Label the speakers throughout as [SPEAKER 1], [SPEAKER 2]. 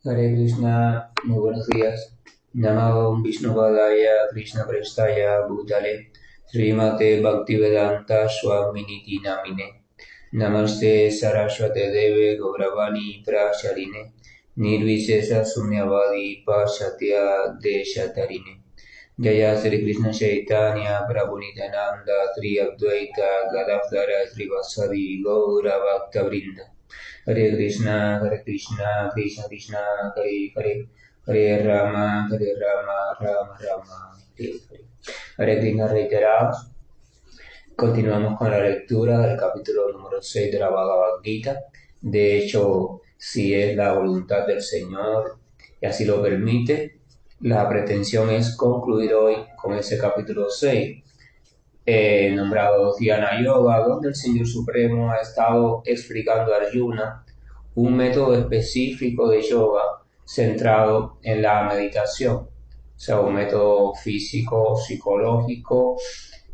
[SPEAKER 1] Hare Krishna, muy buenos días. Namo Vishnupadaya Krishna Prestaya Bhutale Srimate Bhaktivedanta Swaminiti Namine Namaste Saraswate Deve Gauravani Pracharine Nirvishesha Sunyavadi Pasatya Deshatarine Jaya Sri Krishna Chaitanya Prabhu Nityananda Tri Advaita Gadadhara Srivasadi Gaura Bhakta Vrinda Hare Krishna, Krishna Krishna, Hare Hare, Hare Rama, Rama Rama, Hare Hare. Hare Krishna reiterados. Continuamos con la lectura del capítulo número 6 de la Bhagavad Gita. De hecho, si es la voluntad del Señor y así lo permite, la pretensión es concluir hoy con ese capítulo 6. Nombrado Dhyana Yoga, donde el Señor Supremo ha estado explicando a Arjuna un método específico de yoga centrado en la meditación, o sea, un método físico, psicológico,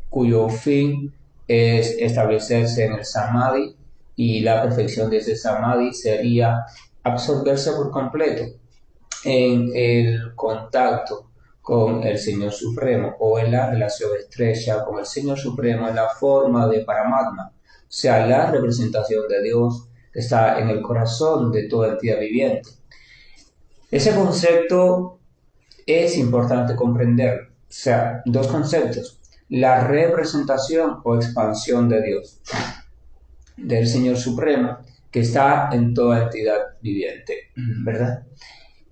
[SPEAKER 1] cuyo fin es establecerse en el samadhi, y la perfección de ese samadhi sería absorberse por completo en el contacto con el Señor Supremo o en la relación estrecha con el Señor Supremo en la forma de Paramatma, o sea, la representación de Dios que está en el corazón de toda entidad viviente. Ese concepto es importante comprender, o sea, dos conceptos: la representación o expansión de Dios, del Señor Supremo, que está en toda entidad viviente, ¿verdad?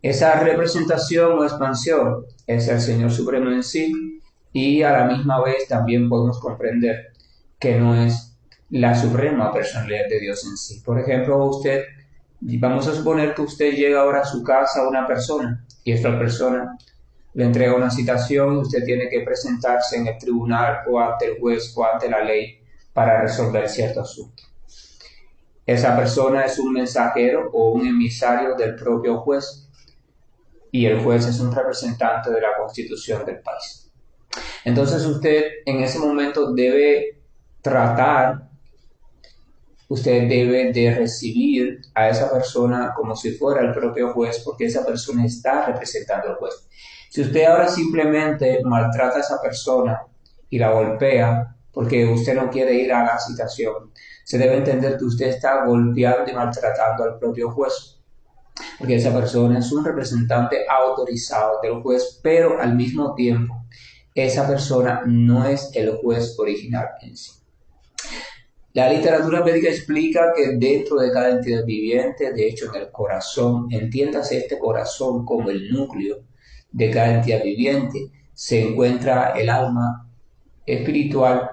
[SPEAKER 1] Esa representación o expansión es el Señor Supremo en sí, y a la misma vez también podemos comprender que no es la suprema personalidad de Dios en sí. Por ejemplo, vamos a suponer que usted llega ahora a su casa a una persona y esta persona le entrega una citación y usted tiene que presentarse en el tribunal o ante el juez o ante la ley para resolver cierto asunto. Esa persona es un mensajero o un emisario del propio juez, y el juez es un representante de la Constitución del país. Entonces usted en ese momento debe de recibir a esa persona como si fuera el propio juez, porque esa persona está representando al juez. Si usted ahora simplemente maltrata a esa persona y la golpea porque usted no quiere ir a la citación, se debe entender que usted está golpeando y maltratando al propio juez, porque esa persona es un representante autorizado del juez, pero al mismo tiempo esa persona no es el juez original en sí. La literatura médica explica que dentro de cada entidad viviente, de hecho en el corazón, entiéndase este corazón como el núcleo de cada entidad viviente, se encuentra el alma espiritual,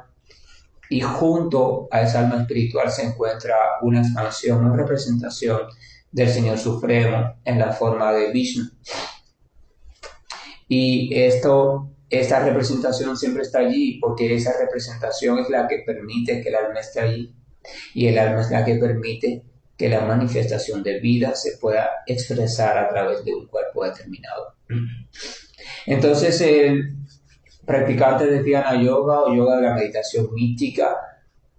[SPEAKER 1] y junto a esa alma espiritual se encuentra una expansión, una representación del Señor Supremo en la forma de Vishnu. Y esta representación siempre está allí porque esa representación es la que permite que el alma esté allí, y el alma es la que permite que la manifestación de vida se pueda expresar a través de un cuerpo determinado. Entonces el practicante de Dhyana Yoga o yoga de la meditación mística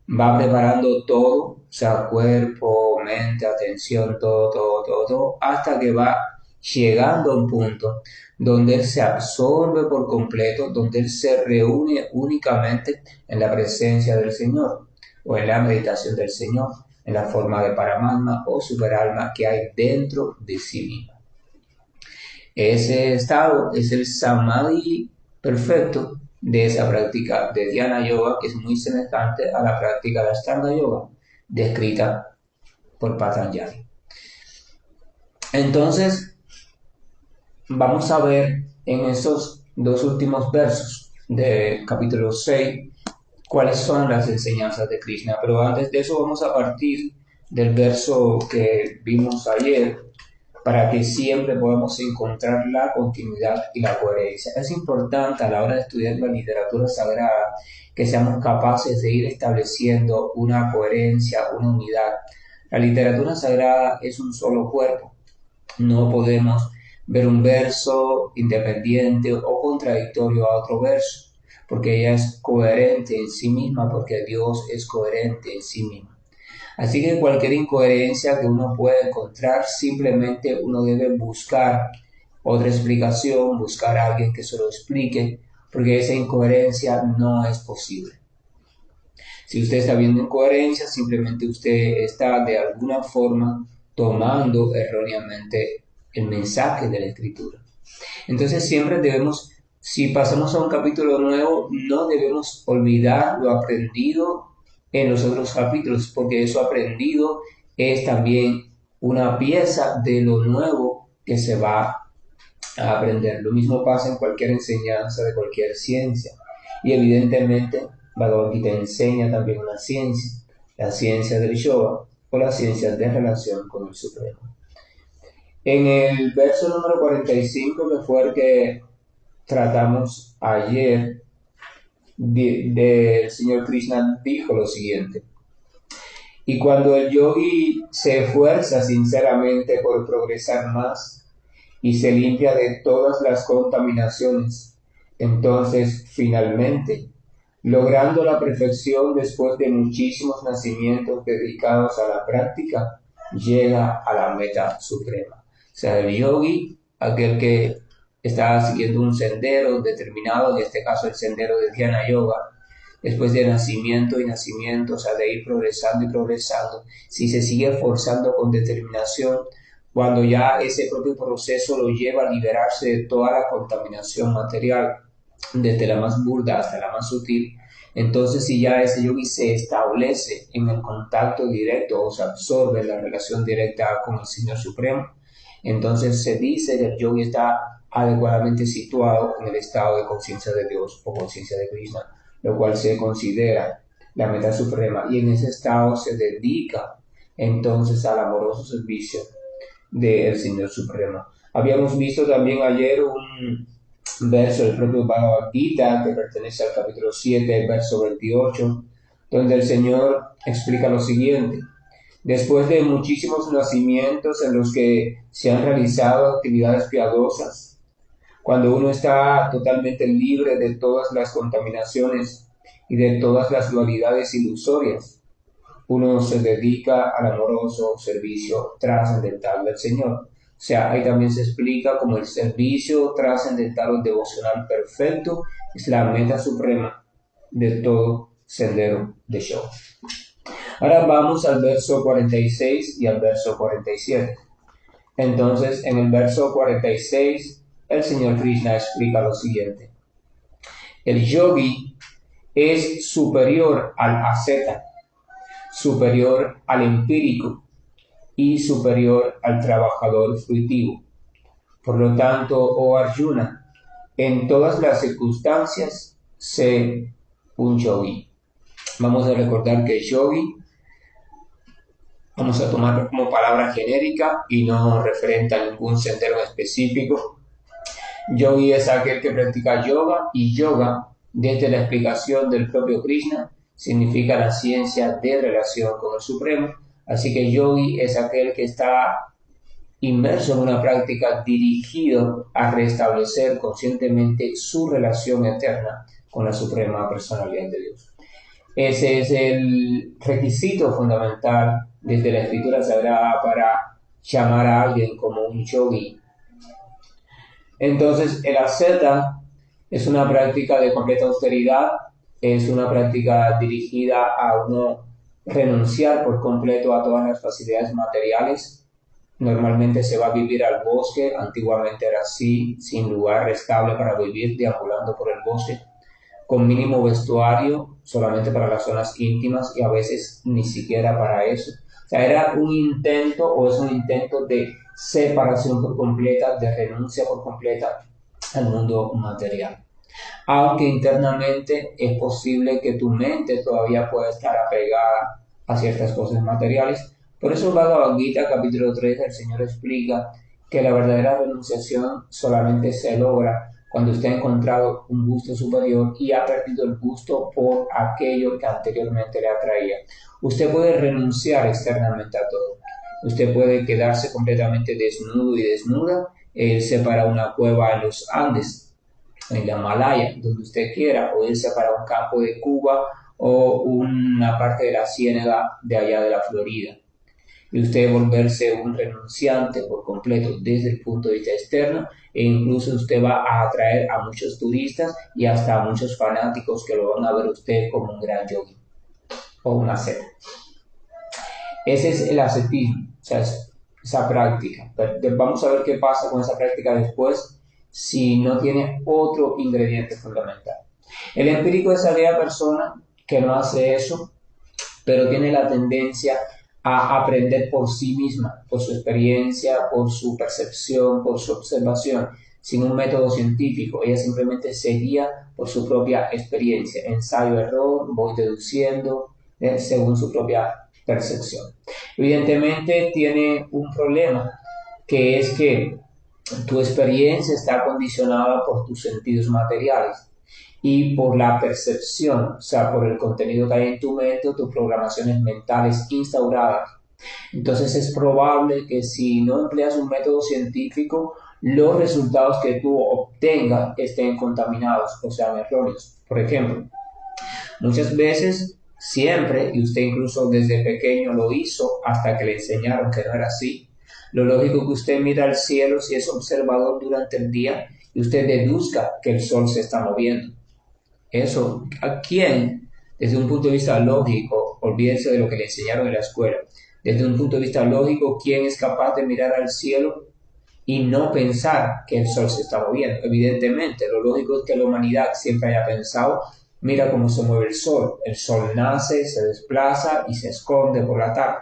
[SPEAKER 1] va preparando todo, o sea, cuerpo, mente, atención, todo, hasta que va llegando a un punto donde él se absorbe por completo, donde él se reúne únicamente en la presencia del Señor o en la meditación del Señor, en la forma de Paramatma o superalma que hay dentro de sí mismo. Ese estado es el samadhi perfecto de esa práctica de Dhyana Yoga, que es muy semejante a la práctica de Ashtanga Yoga, descrita por Patanjali. Entonces, vamos a ver en esos dos últimos versos del capítulo 6 cuáles son las enseñanzas de Krishna. Pero antes de eso vamos a partir del verso que vimos ayer, para que siempre podamos encontrar la continuidad y la coherencia. Es importante a la hora de estudiar la literatura sagrada que seamos capaces de ir estableciendo una coherencia, una unidad. La literatura sagrada es un solo cuerpo. No podemos ver un verso independiente o contradictorio a otro verso, porque ella es coherente en sí misma, porque Dios es coherente en sí mismo. Así que cualquier incoherencia que uno pueda encontrar, simplemente uno debe buscar otra explicación, buscar a alguien que se lo explique, porque esa incoherencia no es posible. Si usted está viendo incoherencias, simplemente usted está de alguna forma tomando erróneamente el mensaje de la Escritura. Entonces siempre debemos, si pasamos a un capítulo nuevo, no debemos olvidar lo aprendido en los otros capítulos, porque eso aprendido es también una pieza de lo nuevo que se va a aprender. Lo mismo pasa en cualquier enseñanza de cualquier ciencia. Y evidentemente, Bhagavad Gita enseña también una ciencia, la ciencia del yoga o la ciencia de relación con el Supremo. En el verso número 45, que fue el que tratamos ayer, del Señor Krishna dijo lo siguiente: y cuando el yogi se esfuerza sinceramente por progresar más y se limpia de todas las contaminaciones, entonces finalmente, logrando la perfección después de muchísimos nacimientos dedicados a la práctica, llega a la meta suprema. O sea, el yogi, aquel que está siguiendo un sendero determinado, en este caso el sendero de Dhyana Yoga, después de nacimiento y nacimiento, o sea, de ir progresando y progresando, si se sigue esforzando con determinación, cuando ya ese propio proceso lo lleva a liberarse de toda la contaminación material, desde la más burda hasta la más sutil, entonces si ya ese yogi se establece en el contacto directo o se absorbe en la relación directa con el Señor Supremo, entonces se dice que el yogi está adecuadamente situado en el estado de conciencia de Dios o conciencia de Krishna, lo cual se considera la meta suprema, y en ese estado se dedica entonces al amoroso servicio del Señor Supremo. Habíamos visto también ayer un verso del propio Bhagavad Gita que pertenece al capítulo 7, verso 28, donde el Señor explica lo siguiente: después de muchísimos nacimientos en los que se han realizado actividades piadosas, cuando uno está totalmente libre de todas las contaminaciones y de todas las dualidades ilusorias, uno se dedica al amoroso servicio trascendental del Señor. O sea, ahí también se explica cómo el servicio trascendental o devocional perfecto es la meta suprema de todo sendero de yoga. Ahora vamos al verso 46 y al verso 47. Entonces, en el verso 46, el Señor Krishna explica lo siguiente: el yogi es superior al asceta, superior al empírico y superior al trabajador fruitivo. Por lo tanto, oh Arjuna, en todas las circunstancias, sé un yogi. Vamos a recordar que yogi vamos a tomar como palabra genérica y no referente a ningún sendero específico. Yogi es aquel que practica yoga, y yoga, desde la explicación del propio Krishna, significa la ciencia de relación con el Supremo. Así que yogi es aquel que está inmerso en una práctica dirigido a restablecer conscientemente su relación eterna con la Suprema Personalidad de Dios. Ese es el requisito fundamental desde la Escritura Sagrada para llamar a alguien como un yogi. Entonces, el asceta es una práctica de completa austeridad, es una práctica dirigida a uno renunciar por completo a todas las facilidades materiales. Normalmente se va a vivir al bosque, antiguamente era así, sin lugar estable para vivir, deambulando por el bosque, con mínimo vestuario, solamente para las zonas íntimas, y a veces ni siquiera para eso. O sea, era un intento, o es un intento de separación por completa, de renuncia por completa al mundo material. Aunque internamente es posible que tu mente todavía pueda estar apegada a ciertas cosas materiales. Por eso en Bhagavad Gita, capítulo 3, el Señor explica que la verdadera renunciación solamente se logra cuando usted ha encontrado un gusto superior y ha perdido el gusto por aquello que anteriormente le atraía. Usted puede renunciar externamente a todo. Usted puede quedarse completamente desnudo y desnuda, irse para una cueva en los Andes, en la Himalaya, donde usted quiera, o irse para un campo de Cuba o una parte de la ciénaga de allá de la Florida. Y usted volverse un renunciante por completo desde el punto de vista externo, e incluso usted va a atraer a muchos turistas y hasta a muchos fanáticos que lo van a ver usted como un gran yogi o un asceta. Ese es el ascetismo, o sea, esa práctica. Pero vamos a ver qué pasa con esa práctica después si no tiene otro ingrediente fundamental. El empírico es aquella persona que no hace eso, pero tiene la tendencia a aprender por sí misma, por su experiencia, por su percepción, por su observación, sin un método científico. Ella simplemente se guía por su propia experiencia, ensayo-error, voy deduciendo según su propia percepción. Evidentemente tiene un problema, que es que tu experiencia está condicionada por tus sentidos materiales y por la percepción, o sea, por el contenido que hay en tu mente o tus programaciones mentales instauradas. Entonces es probable que si no empleas un método científico, los resultados que tú obtengas estén contaminados o sean erróneos. Por ejemplo, muchas veces, siempre, y usted incluso desde pequeño lo hizo hasta que le enseñaron que no era así, lo lógico es que usted mira al cielo si es observador durante el día y usted deduzca que el sol se está moviendo. Eso, ¿a quién? Desde un punto de vista lógico, olvídense de lo que le enseñaron en la escuela. Desde un punto de vista lógico, ¿quién es capaz de mirar al cielo y no pensar que el sol se está moviendo? Evidentemente, lo lógico es que la humanidad siempre haya pensado, mira cómo se mueve el sol. El sol nace, se desplaza y se esconde por la tarde.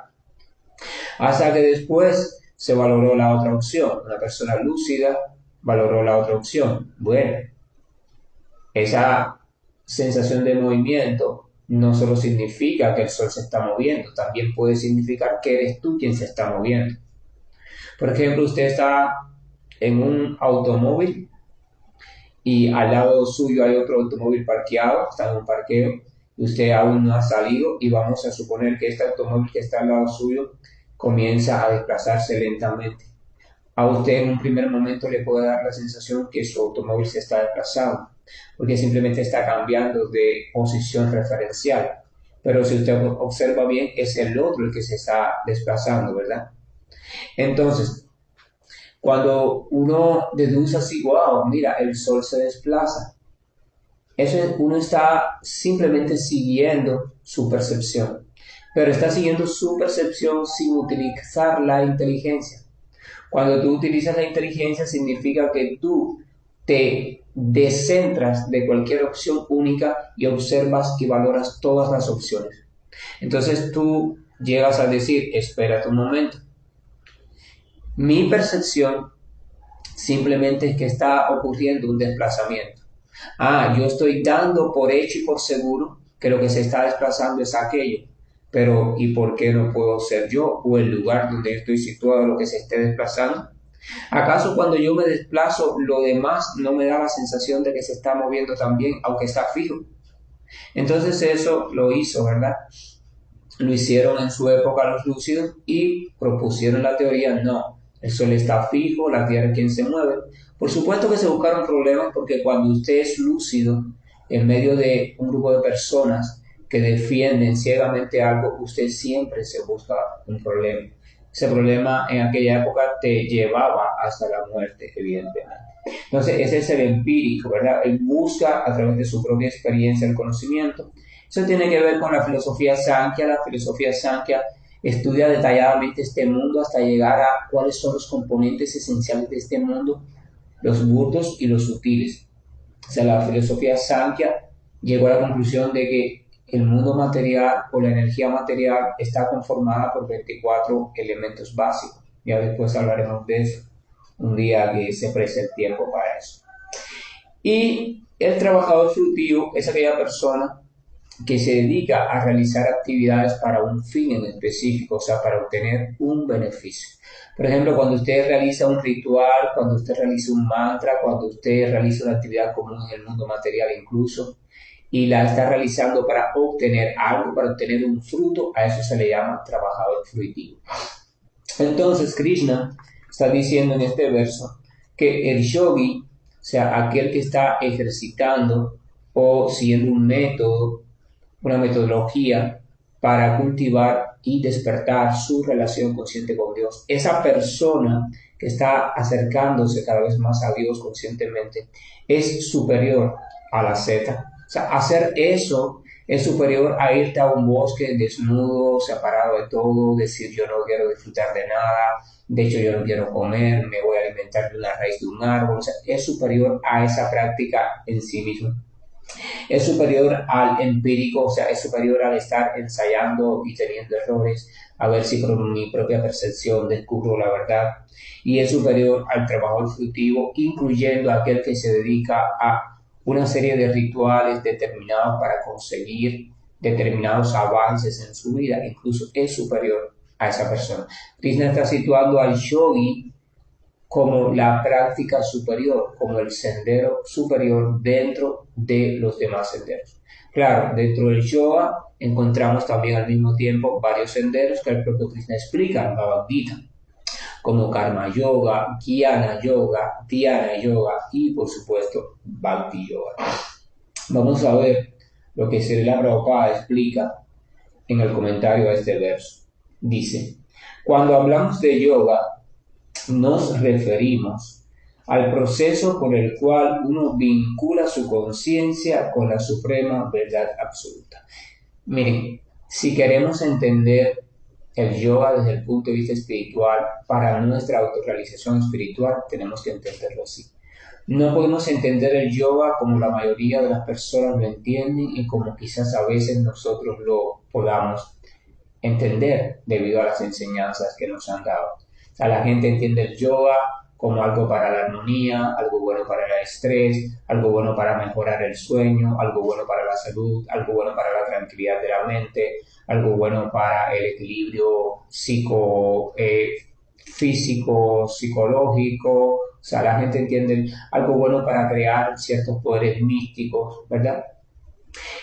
[SPEAKER 1] Hasta que después se valoró la otra opción. Una persona lúcida valoró la otra opción. Bueno, esa sensación de movimiento no solo significa que el sol se está moviendo, también puede significar que eres tú quien se está moviendo. Por ejemplo, usted está en un automóvil y al lado suyo hay otro automóvil parqueado, está en un parqueo, y usted aún no ha salido y vamos a suponer que este automóvil que está al lado suyo comienza a desplazarse lentamente. A usted en un primer momento le puede dar la sensación que su automóvil se está desplazando, porque simplemente está cambiando de posición referencial. Pero si usted observa bien, es el otro el que se está desplazando, ¿verdad? Entonces, cuando uno deduce así, wow, mira, el sol se desplaza, eso uno está simplemente siguiendo su percepción, pero está siguiendo su percepción sin utilizar la inteligencia. Cuando tú utilizas la inteligencia significa que tú te descentras de cualquier opción única y observas y valoras todas las opciones. Entonces tú llegas a decir, espérate un momento. Mi percepción simplemente es que está ocurriendo un desplazamiento. Yo estoy dando por hecho y por seguro que lo que se está desplazando es aquello. Pero, ¿y por qué no puedo ser yo o el lugar donde estoy situado lo que se esté desplazando? ¿Acaso cuando yo me desplazo, lo demás no me da la sensación de que se está moviendo también, aunque está fijo? Entonces eso lo hizo, ¿verdad? Lo hicieron en su época los lúcidos y propusieron la teoría, no, el sol está fijo, la tierra es quien se mueve. Por supuesto que se buscaron problemas porque cuando usted es lúcido, en medio de un grupo de personas que defienden ciegamente algo, usted siempre se busca un problema. Ese problema en aquella época te llevaba hasta la muerte, evidentemente. Entonces, ese es el empírico, ¿verdad? Él busca a través de su propia experiencia el conocimiento. Eso tiene que ver con la filosofía Sankhya. La filosofía Sankhya estudia detalladamente este mundo hasta llegar a cuáles son los componentes esenciales de este mundo, los burdos y los sutiles. O sea, la filosofía Sankhya llegó a la conclusión de que el mundo material o la energía material está conformada por 24 elementos básicos. Ya después hablaremos de eso, un día que se preste el tiempo para eso. Y el trabajador frutivo es aquella persona que se dedica a realizar actividades para un fin en específico, o sea, para obtener un beneficio. Por ejemplo, cuando usted realiza un ritual, cuando usted realiza un mantra, cuando usted realiza una actividad común en el mundo material incluso, y la está realizando para obtener algo, para obtener un fruto, a eso se le llama trabajador fruitivo. Entonces, Krishna está diciendo en este verso que el yogi, o sea, aquel que está ejercitando o siguiendo un método una metodología para cultivar y despertar su relación consciente con Dios. Esa persona que está acercándose cada vez más a Dios conscientemente es superior a la Z. O sea, hacer eso es superior a irte a un bosque desnudo, separado de todo, decir yo no quiero disfrutar de nada, de hecho yo no quiero comer, me voy a alimentar de una raíz de un árbol. O sea, es superior a esa práctica en sí mismo. Es superior al empírico, o sea, es superior al estar ensayando y teniendo errores, a ver si por mi propia percepción descubro la verdad. Y es superior al trabajo fructivo, incluyendo aquel que se dedica a una serie de rituales determinados para conseguir determinados avances en su vida. Incluso es superior a esa persona. Krishna está situando al yogi como la práctica superior, como el sendero superior dentro de los demás senderos. Claro, dentro del yoga encontramos también al mismo tiempo varios senderos que el propio Krishna explica en Bhagavad Gita, como Karma Yoga, Jnana Yoga, Dhyana Yoga y por supuesto Bhakti Yoga. Vamos a ver lo que Srila Prabhupada explica en el comentario a este verso. Dice, cuando hablamos de yoga, nos referimos al proceso por el cual uno vincula su conciencia con la suprema verdad absoluta. Miren, si queremos entender el yoga desde el punto de vista espiritual, para nuestra autorrealización espiritual, tenemos que entenderlo así. No podemos entender el yoga como la mayoría de las personas lo entienden y como quizás a veces nosotros lo podamos entender debido a las enseñanzas que nos han dado. O sea, la gente entiende el yoga como algo para la armonía, algo bueno para el estrés, algo bueno para mejorar el sueño, algo bueno para la salud, algo bueno para la tranquilidad de la mente, algo bueno para el equilibrio físico, psicológico. O sea, la gente entiende algo bueno para crear ciertos poderes místicos, ¿verdad?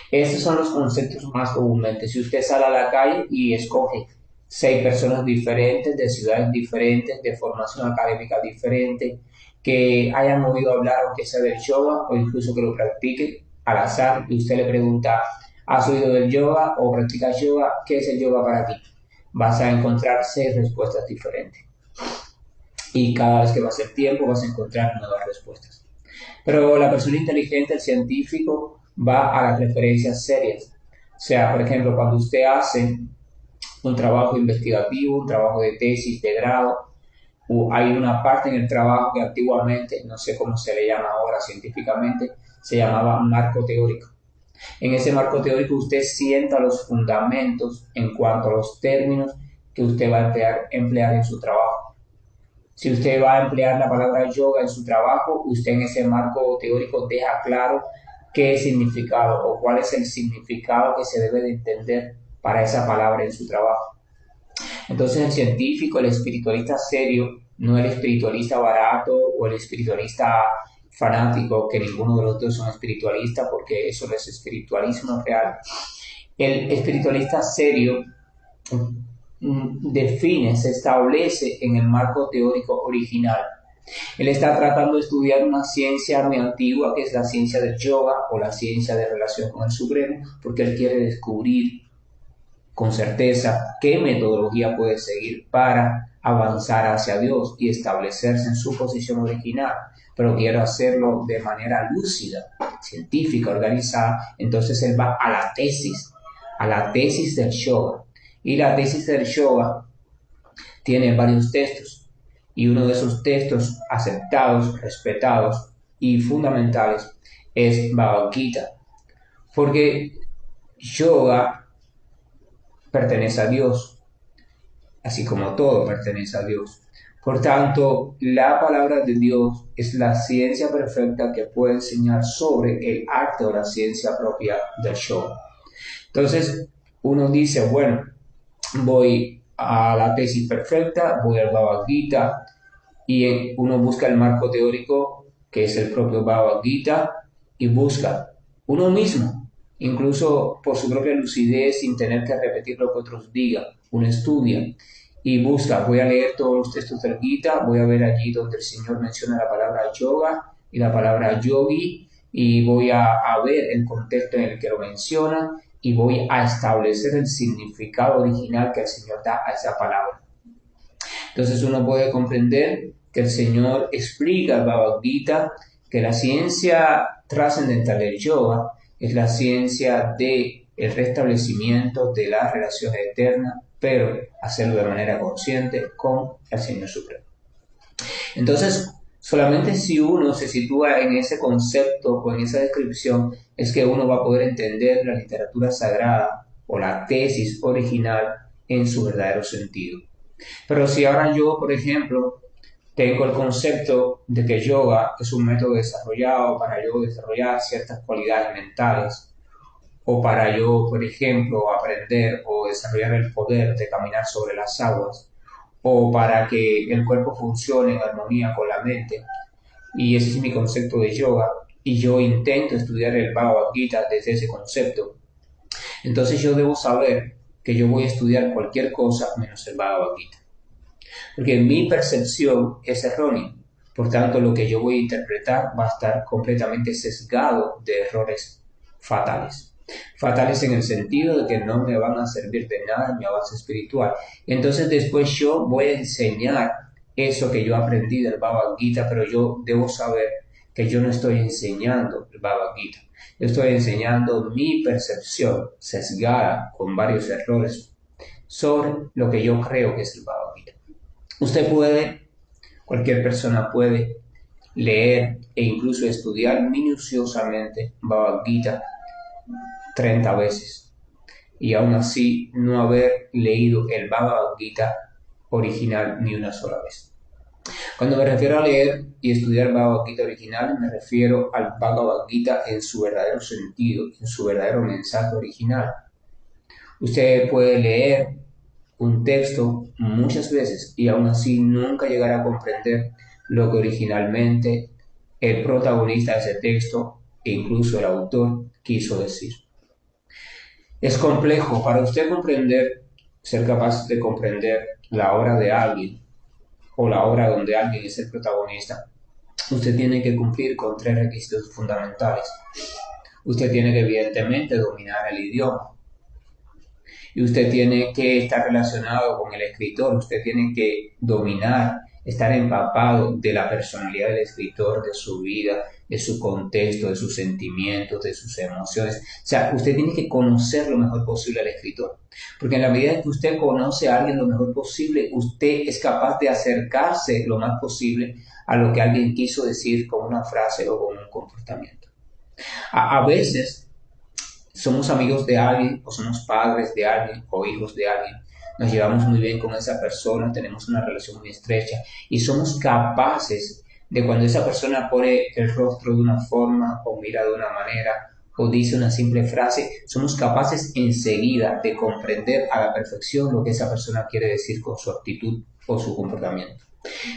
[SPEAKER 1] Estos son los conceptos más comúnmente. Si usted sale a la calle y escoge 6 personas diferentes, de ciudades diferentes, de formación académica diferente, que hayan oído hablar, aunque sea del yoga, o incluso que lo practiquen al azar, y usted le pregunta, ¿has oído del yoga o practicas yoga? ¿Qué es el yoga para ti? Vas a encontrar 6 respuestas diferentes. Y cada vez que pase el tiempo vas a encontrar nuevas respuestas. Pero la persona inteligente, el científico, va a las referencias serias. O sea, por ejemplo, cuando usted hace un trabajo investigativo, un trabajo de tesis, de grado, o hay una parte en el trabajo que antiguamente, no sé cómo se le llama ahora científicamente, se llamaba marco teórico. En ese marco teórico usted sienta los fundamentos en cuanto a los términos que usted va a emplear en su trabajo. Si usted va a emplear la palabra yoga en su trabajo, usted en ese marco teórico deja claro qué significado o cuál es el significado que se debe de entender para esa palabra en su trabajo. Entonces el científico, el espiritualista serio, no el espiritualista barato o el espiritualista fanático, que ninguno de los dos son espiritualistas porque eso no es espiritualismo real. El espiritualista serio define, se establece en el marco teórico original. Él está tratando de estudiar una ciencia muy antigua que es la ciencia del yoga o la ciencia de relación con el Supremo, porque él quiere descubrir con certeza qué metodología puede seguir para avanzar hacia Dios y establecerse en su posición original, pero quiere hacerlo de manera lúcida, científica, organizada. Entonces él va a la tesis del yoga. Y la tesis del yoga tiene varios textos, y uno de esos textos aceptados, respetados y fundamentales es Bhagavad Gita, porque yoga pertenece a Dios, así como todo pertenece a Dios. Por tanto, la palabra de Dios es la ciencia perfecta que puede enseñar sobre el arte o la ciencia propia del yoga. Entonces, uno dice, bueno, voy a la tesis perfecta, voy al Bhagavad Gita, y uno busca el marco teórico que es el propio Bhagavad Gita y busca uno mismo, incluso por su propia lucidez, sin tener que repetir lo que otros digan. Uno estudia y busca, voy a leer todos los textos del Gita, voy a ver allí donde el Señor menciona la palabra yoga y la palabra yogi, y voy a ver el contexto en el que lo menciona, y voy a establecer el significado original que el Señor da a esa palabra. Entonces uno puede comprender que el Señor explica el Bhagavad Gita, que la ciencia trascendental del yoga es la ciencia del restablecimiento de la relación eterna, pero hacerlo de manera consciente con el Señor Supremo. Entonces, solamente si uno se sitúa en ese concepto o en esa descripción, es que uno va a poder entender la literatura sagrada o la tesis original en su verdadero sentido. Pero si ahora yo, por ejemplo, tengo el concepto de que yoga es un método desarrollado para yo desarrollar ciertas cualidades mentales, o para yo, por ejemplo, aprender o desarrollar el poder de caminar sobre las aguas, o para que el cuerpo funcione en armonía con la mente, y ese es mi concepto de yoga, y yo intento estudiar el Bhagavad Gita desde ese concepto, entonces yo debo saber que yo voy a estudiar cualquier cosa menos el Bhagavad Gita, porque mi percepción es errónea. Por tanto, lo que yo voy a interpretar va a estar completamente sesgado de errores fatales. Fatales en el sentido de que no me van a servir de nada en mi avance espiritual. Entonces después yo voy a enseñar eso que yo aprendí del Bhagavad Gita, pero yo debo saber que yo no estoy enseñando el Bhagavad Gita. Yo estoy enseñando mi percepción sesgada con varios errores sobre lo que yo creo que es el Bhagavad Gita. Cualquier persona puede leer e incluso estudiar minuciosamente Bhagavad Gita 30 veces y aún así no haber leído el Bhagavad Gita original ni una sola vez. Cuando me refiero a leer y estudiar Bhagavad Gita original, me refiero al Bhagavad Gita en su verdadero sentido, en su verdadero mensaje original. Usted puede leer un texto muchas veces y aún así nunca llegar a comprender lo que originalmente el protagonista de ese texto e incluso el autor quiso decir. Es complejo para usted comprender, ser capaz de comprender la obra de alguien o la obra donde alguien es el protagonista. Usted tiene que cumplir con 3 requisitos fundamentales. Usted tiene que evidentemente dominar el idioma. Y usted tiene que estar relacionado con el escritor, usted tiene que dominar, estar empapado de la personalidad del escritor, de su vida, de su contexto, de sus sentimientos, de sus emociones. O sea, usted tiene que conocer lo mejor posible al escritor, porque en la medida en que usted conoce a alguien lo mejor posible, usted es capaz de acercarse lo más posible a lo que alguien quiso decir con una frase o con un comportamiento. A veces somos amigos de alguien o somos padres de alguien o hijos de alguien, nos llevamos muy bien con esa persona, tenemos una relación muy estrecha y somos capaces de cuando esa persona pone el rostro de una forma o mira de una manera o dice una simple frase, somos capaces enseguida de comprender a la perfección lo que esa persona quiere decir con su actitud o su comportamiento.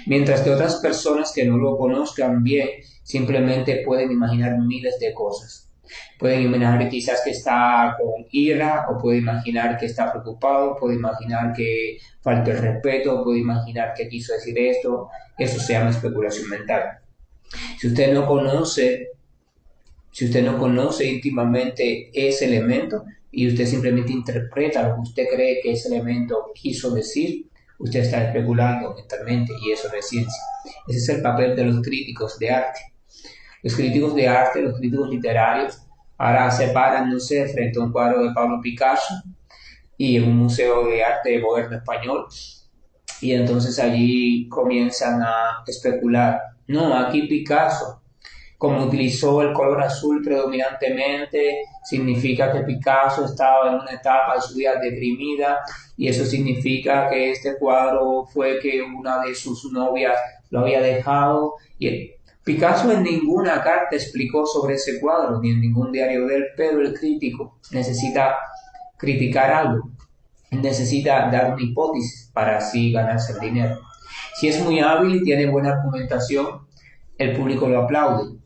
[SPEAKER 1] Mientras que otras personas que no lo conozcan bien simplemente pueden imaginar miles de cosas. Pueden imaginar quizás que está con ira, o puede imaginar que está preocupado, puede imaginar que falta el respeto, puede imaginar que quiso decir esto. Eso se llama especulación mental. Si usted no conoce íntimamente ese elemento y usted simplemente interpreta lo que usted cree que ese elemento quiso decir, usted está especulando mentalmente y eso no es ciencia. Ese es el papel de los críticos de arte. Los críticos de arte, los críticos literarios, ahora se paran, no sé, frente a un cuadro de Pablo Picasso y en un museo de arte moderno español, y entonces allí comienzan a especular. No, aquí Picasso, como utilizó el color azul predominantemente, significa que Picasso estaba en una etapa de su vida deprimida y eso significa que este cuadro fue que una de sus novias lo había dejado y Picasso en ninguna carta explicó sobre ese cuadro, ni en ningún diario de él, pero el crítico necesita criticar algo, necesita dar una hipótesis para así ganarse el dinero. Si es muy hábil y tiene buena argumentación, el público lo aplaude.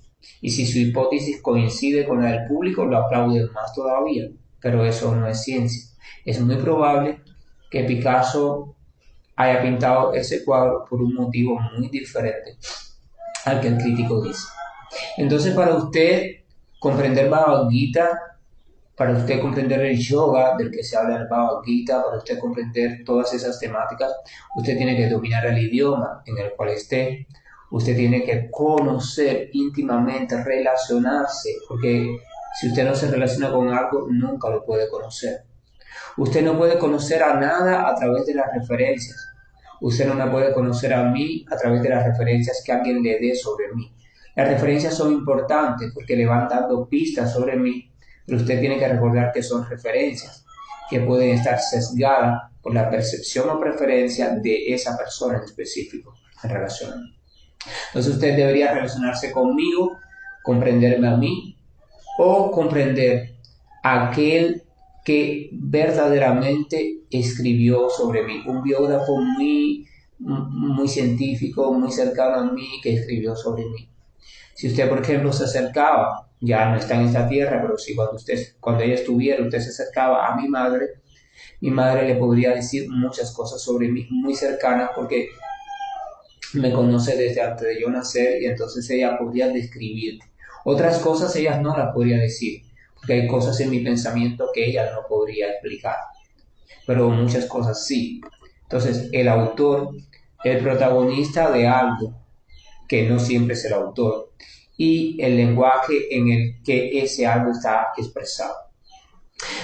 [SPEAKER 1] Y si su hipótesis coincide con la del público, lo aplauden más todavía. Pero eso no es ciencia. Es muy probable que Picasso haya pintado ese cuadro por un motivo muy diferente al que el crítico dice. Entonces, para usted comprender Bhagavad Gita para usted comprender el yoga del que se habla en el Bhagavad Gita, para usted comprender todas esas temáticas, usted tiene que dominar el idioma en el cual esté, usted tiene que conocer íntimamente, relacionarse, porque si usted no se relaciona con algo, nunca lo puede conocer. Usted no puede conocer a nada a través de las referencias. Usted no me puede conocer a mí a través de las referencias que alguien le dé sobre mí. Las referencias son importantes porque le van dando pistas sobre mí, pero usted tiene que recordar que son referencias, que pueden estar sesgadas por la percepción o preferencia de esa persona en específico en relación a mí. Entonces usted debería relacionarse conmigo, comprenderme a mí o comprender a aquel que verdaderamente escribió sobre mí, un biógrafo muy científico, muy cercano a mí, que escribió sobre mí. Si usted, por ejemplo, se acercaba, ya no está en esta tierra, pero si cuando ella estuviera, usted se acercaba a mi madre le podría decir muchas cosas sobre mí, muy cercanas, porque me conoce desde antes de yo nacer y entonces ella podría describir. Otras cosas ella no las podría decir, porque hay cosas en mi pensamiento que ella no podría explicar, pero muchas cosas sí. Entonces, el autor, el protagonista de algo, que no siempre es el autor, y el lenguaje en el que ese algo está expresado.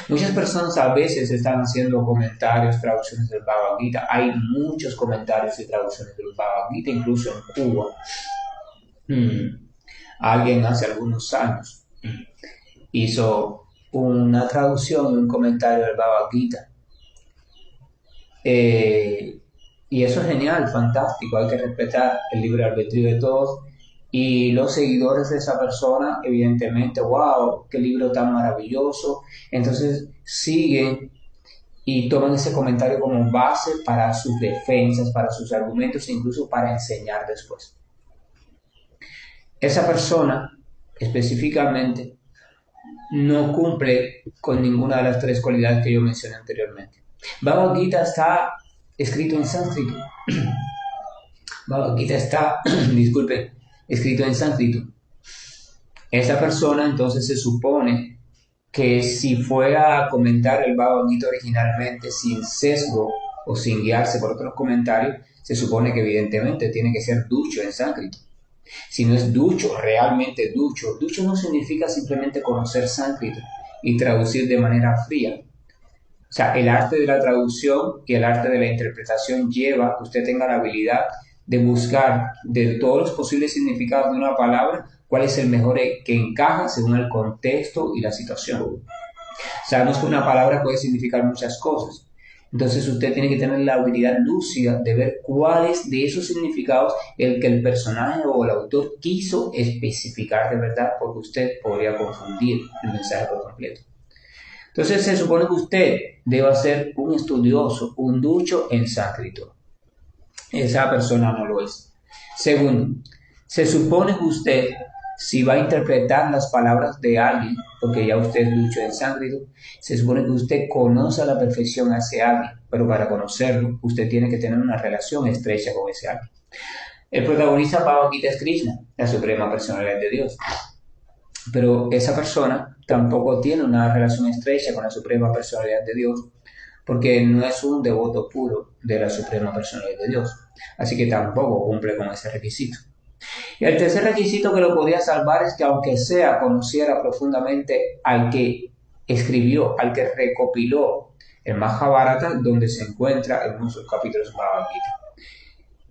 [SPEAKER 1] Muchas personas a veces están haciendo comentarios, traducciones del Bhagavad Gita. Hay muchos comentarios y traducciones del Bhagavad Gita, incluso en Cuba. Alguien hace algunos años hizo una traducción y un comentario del Bhagavad Gita. Y eso es genial, fantástico. Hay que respetar el libre albedrío de todos. Y los seguidores de esa persona, evidentemente, wow, qué libro tan maravilloso. Entonces siguen y toman ese comentario como base para sus defensas, para sus argumentos e incluso para enseñar después. Esa persona específicamente no cumple con ninguna de las tres cualidades que yo mencioné anteriormente. Bhagavad Gita está escrito en sánscrito. Bhagavad Gita está, disculpen, escrito en sánscrito. Esa persona entonces se supone que si fuera a comentar el Bhagavad Gita originalmente sin sesgo o sin guiarse por otros comentarios, se supone que evidentemente tiene que ser ducho en sánscrito. Si no es ducho, realmente ducho. Ducho no significa simplemente conocer sánscrito y traducir de manera fría. O sea, el arte de la traducción y el arte de la interpretación lleva a que usted tenga la habilidad de buscar de todos los posibles significados de una palabra cuál es el mejor que encaja según el contexto y la situación. Sabemos que una palabra puede significar muchas cosas. Entonces usted tiene que tener la habilidad lúcida de ver cuáles de esos significados el que el personaje o el autor quiso especificar de verdad, porque usted podría confundir el mensaje por completo. Entonces se supone que usted deba ser un estudioso, un ducho en sánscrito. Esa persona no lo es. Segundo, se supone que usted, si va a interpretar las palabras de alguien, porque ya usted es ducho en sánscrito, se supone que usted conoce a la perfección a ese alguien, pero para conocerlo, usted tiene que tener una relación estrecha con ese alguien. El protagonista Bhagavad Gita es Krishna, la suprema personalidad de Dios. Pero esa persona tampoco tiene una relación estrecha con la suprema personalidad de Dios, porque no es un devoto puro de la suprema personalidad de Dios. Así que tampoco cumple con ese requisito. Y el tercer requisito que lo podía salvar es que aunque sea conociera profundamente al que escribió, al que recopiló el Mahabharata, donde se encuentra en muchos capítulos de Bhagavad Gita.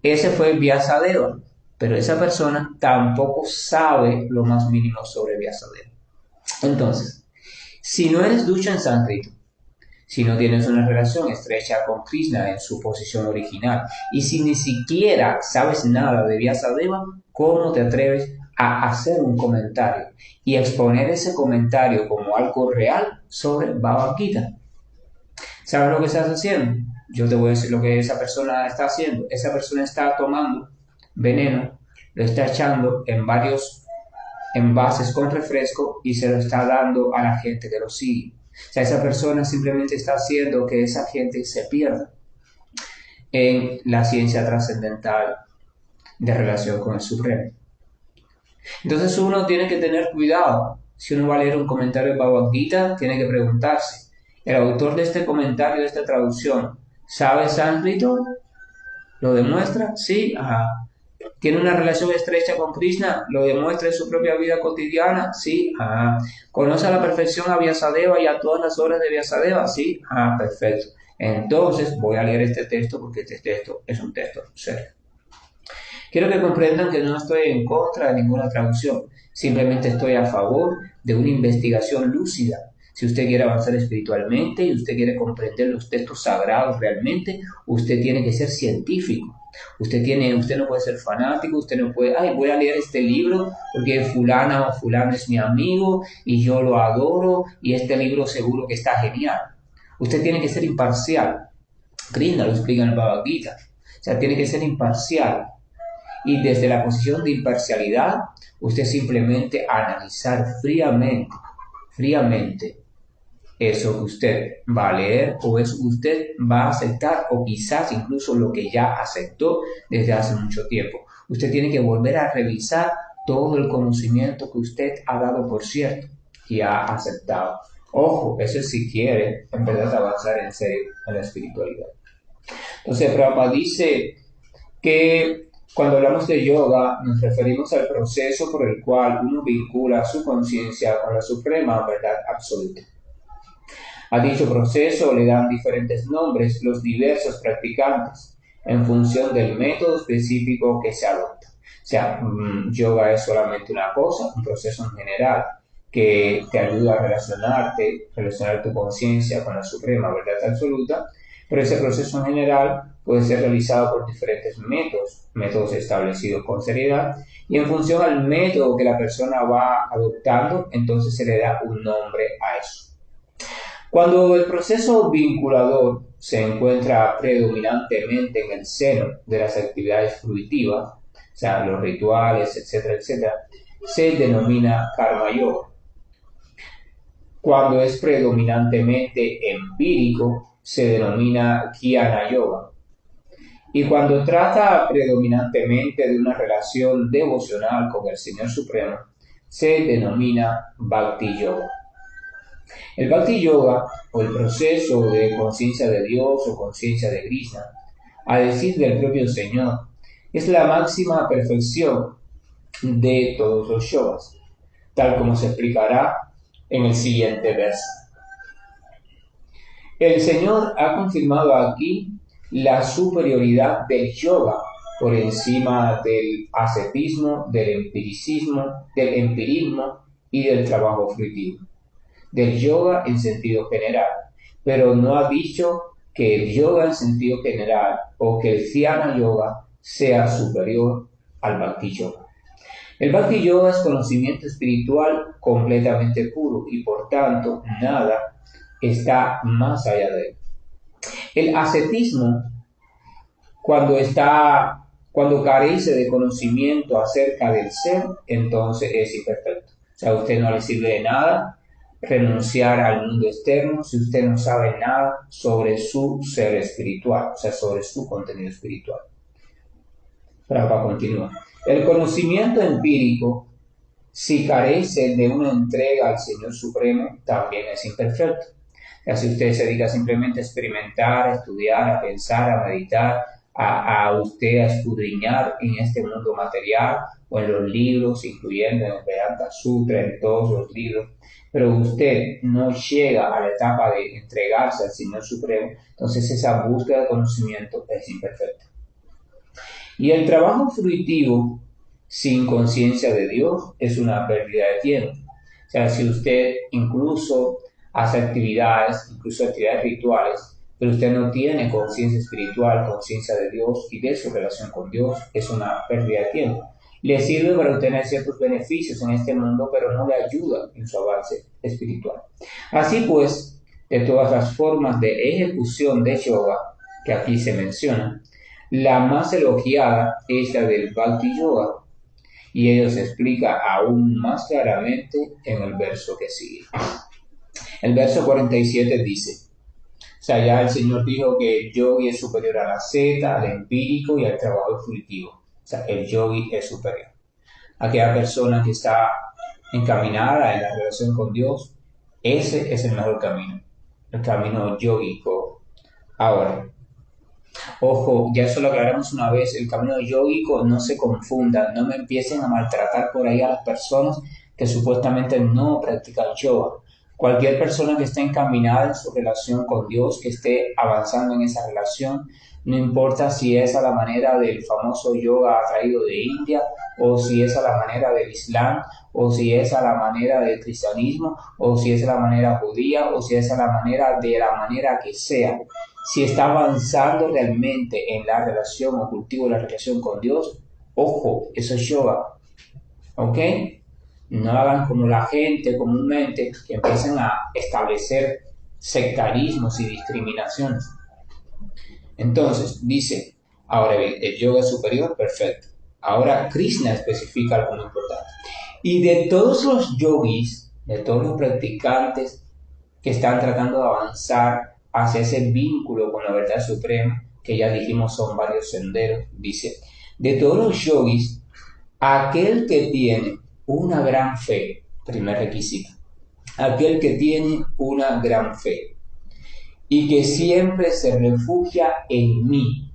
[SPEAKER 1] Ese fue Vyasadeva, pero esa persona tampoco sabe lo más mínimo sobre Vyasadeva. Entonces, si no eres ducho en sánscrito, si no tienes una relación estrecha con Krishna en su posición original, y si ni siquiera sabes nada de Vyasadeva, ¿cómo te atreves a hacer un comentario y exponer ese comentario como algo real sobre Bhagavad Gita? ¿Sabes lo que estás haciendo? Yo te voy a decir lo que esa persona está haciendo. Esa persona está tomando veneno, lo está echando en varios envases con refresco y se lo está dando a la gente que lo sigue. O sea, esa persona simplemente está haciendo que esa gente se pierda en la ciencia trascendental de relación con el Supremo. Entonces uno tiene que tener cuidado Si uno va a leer un comentario de Bhagavad Gita, tiene que preguntarse, ¿el autor de este comentario, de esta traducción, sabe sánscrito? ¿Lo demuestra? Sí, ajá. ¿Tiene una relación estrecha con Krishna? ¿Lo demuestra en su propia vida cotidiana? Sí, ajá. ¿Conoce a la perfección a Vyasadeva y a todas las obras de Vyasadeva? Sí, ah, perfecto. Entonces voy a leer este texto porque este texto es un texto serio. Quiero que comprendan que no estoy en contra de ninguna traducción, simplemente estoy a favor de una investigación lúcida. Si usted quiere avanzar espiritualmente y usted quiere comprender los textos sagrados realmente, usted tiene que ser científico. Usted no puede ser fanático, usted no puede, ay, voy a leer este libro porque fulana o fulano es mi amigo y yo lo adoro y este libro seguro que está genial. Usted tiene que ser imparcial. Krishna lo explica en el Bhagavad Gita. O sea, tiene que ser imparcial. Y desde la posición de imparcialidad, usted simplemente analizar fríamente, eso que usted va a leer o eso que usted va a aceptar o quizás incluso lo que ya aceptó desde hace mucho tiempo. Usted tiene que volver a revisar todo el conocimiento que usted ha dado por cierto y ha aceptado. Ojo, eso es si quiere en verdad avanzar en serio en la espiritualidad. Entonces, Prabhupada dice que cuando hablamos de yoga nos referimos al proceso por el cual uno vincula su conciencia con la suprema verdad absoluta. A dicho proceso le dan diferentes nombres los diversos practicantes en función del método específico que se adopta. O sea, yoga es solamente una cosa, un proceso en general que te ayuda a relacionar tu conciencia con la suprema verdad absoluta, pero ese proceso en general puede ser realizado por diferentes métodos establecidos con seriedad, y en función al método que la persona va adoptando, entonces se le da un nombre a eso. Cuando el proceso vinculador se encuentra predominantemente en el seno de las actividades fruitivas, o sea, los rituales, etcétera, se denomina karma yoga. Cuando es predominantemente empírico, se denomina jnana yoga. Y cuando trata predominantemente de una relación devocional con el Señor Supremo, se denomina Bhakti Yoga. El Bhakti Yoga, o el proceso de conciencia de Dios o conciencia de Krishna, a decir del propio Señor, es la máxima perfección de todos los yogas, tal como se explicará en el siguiente verso. El Señor ha confirmado aquí la superioridad del yoga por encima del ascetismo, del empirismo y del trabajo fruitivo. Del yoga en sentido general, pero no ha dicho que el yoga en sentido general o que el jnana yoga sea superior al bhakti yoga. El bhakti yoga es conocimiento espiritual completamente puro y por tanto nada está más allá de él. El ascetismo, cuando carece de conocimiento acerca del ser, entonces es imperfecto. O sea, a usted no le sirve de nada renunciar al mundo externo si usted no sabe nada sobre su ser espiritual, o sea, sobre su contenido espiritual. Prabhupada continúa. El conocimiento empírico, si carece de una entrega al Señor Supremo, también es imperfecto. O sea, si usted se dedica simplemente a experimentar, a estudiar, a pensar, a meditar, a usted a escudriñar en este mundo material o en los libros, incluyendo en el Vedanta Sutra, en todos los libros, pero usted no llega a la etapa de entregarse al Señor Supremo, entonces esa búsqueda de conocimiento es imperfecta. Y el trabajo fruitivo sin conciencia de Dios es una pérdida de tiempo. O sea, si usted incluso hace actividades, incluso actividades rituales, pero usted no tiene conciencia espiritual, conciencia de Dios y de su relación con Dios, es una pérdida de tiempo. Le sirve para obtener ciertos beneficios en este mundo, pero no le ayuda en su avance espiritual. Así pues, de todas las formas de ejecución de yoga que aquí se mencionan, la más elogiada es la del Bhakti Yoga, y ello se explica aún más claramente en el verso que sigue. El verso 47 dice, o sea, ya el Señor dijo que el yogi es superior a la asceta, al empírico y al trabajo fruitivo. O sea, el yogi es superior. Aquella persona que está encaminada en la relación con Dios, ese es el mejor camino, el camino yógico. Ahora, ojo, ya eso lo aclaramos una vez, el camino yógico no se confunda, no me empiecen a maltratar por ahí a las personas que supuestamente no practican yoga. Cualquier persona que esté encaminada en su relación con Dios, que esté avanzando en esa relación, no importa si es a la manera del famoso yoga traído de India, o si es a la manera del Islam, o si es a la manera del cristianismo, o si es a la manera judía, o si es a la manera que sea. Si está avanzando realmente en la relación o cultivo de la relación con Dios, ojo, eso es yoga, ¿ok? No hagan como la gente comúnmente que empiezan a establecer sectarismos y discriminaciones. Entonces, dice, ahora bien, el yoga superior, perfecto. Ahora Krishna especifica algo muy importante. Y de todos los yogis, de todos los practicantes que están tratando de avanzar hacia ese vínculo con la verdad suprema, que ya dijimos son varios senderos, dice, de todos los yogis, aquel que tiene una gran fe, primer requisito, aquel que tiene una gran fe y que siempre se refugia en mí.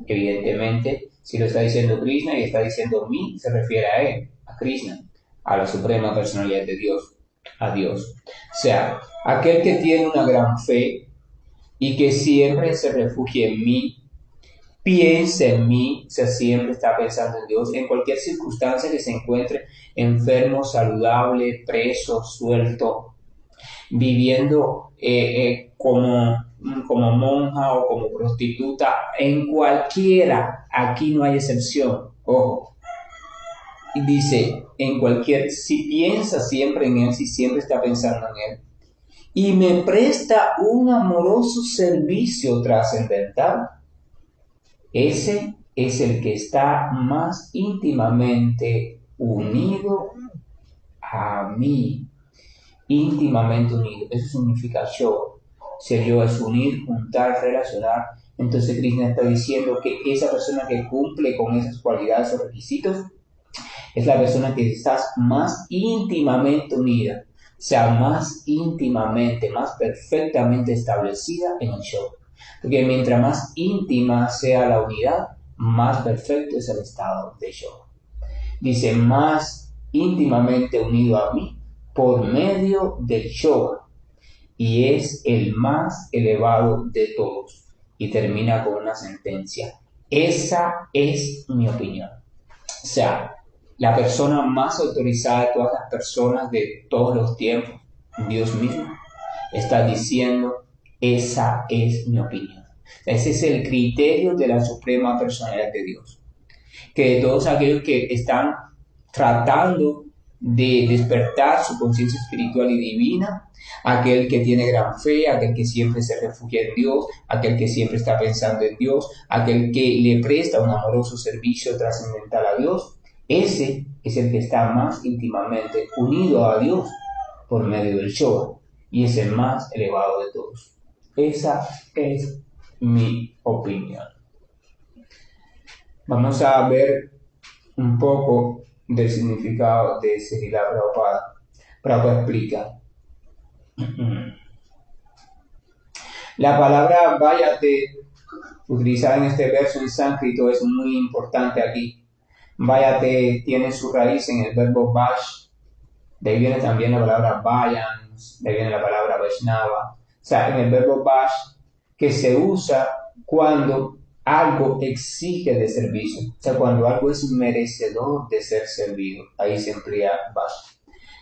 [SPEAKER 1] Evidentemente, si lo está diciendo Krishna y está diciendo mí, se refiere a él, a Krishna, a la suprema personalidad de Dios, a Dios. O sea, aquel que tiene una gran fe y que siempre se refugia en mí, piensa en mí, o sea, siempre está pensando en Dios, en cualquier circunstancia que se encuentre enfermo, saludable, preso, suelto, viviendo como monja o como prostituta, en cualquiera, aquí no hay excepción, ojo. Y dice, si piensa siempre en Él, si siempre está pensando en Él, y me presta un amoroso servicio trascendental, ese es el que está más íntimamente unido a mí. Íntimamente unido. Eso significa yo. Ser yo es unir, juntar, relacionar. Entonces Krishna está diciendo que esa persona que cumple con esas cualidades o requisitos es la persona que estás más íntimamente unida. O sea, más íntimamente, más perfectamente establecida en el yo. Porque mientras más íntima sea la unidad, más perfecto es el estado de yo. Dice, más íntimamente unido a mí por medio del yoga, y es el más elevado de todos. Y termina con una sentencia. Esa es mi opinión. O sea, la persona más autorizada de todas las personas de todos los tiempos, Dios mismo, está diciendo, esa es mi opinión. Ese es el criterio de la suprema personalidad de Dios. Que de todos aquellos que están tratando de despertar su conciencia espiritual y divina, aquel que tiene gran fe, aquel que siempre se refugia en Dios, aquel que siempre está pensando en Dios, aquel que le presta un amoroso servicio trascendental a Dios, ese es el que está más íntimamente unido a Dios por medio del yoga y es el más elevado de todos. Esa es mi opinión. Vamos a ver un poco del significado de Srila Prabhupada. Prabhupada explica. La palabra váyate, utilizada en este verso en sánscrito, es muy importante aquí. Váyate tiene su raíz en el verbo vash, de ahí viene también la palabra vayans, de ahí viene la palabra vaishnava. O sea, en el verbo vash, que se usa cuando algo exige de servicio, o sea, cuando algo es merecedor de ser servido, ahí se emplea vash.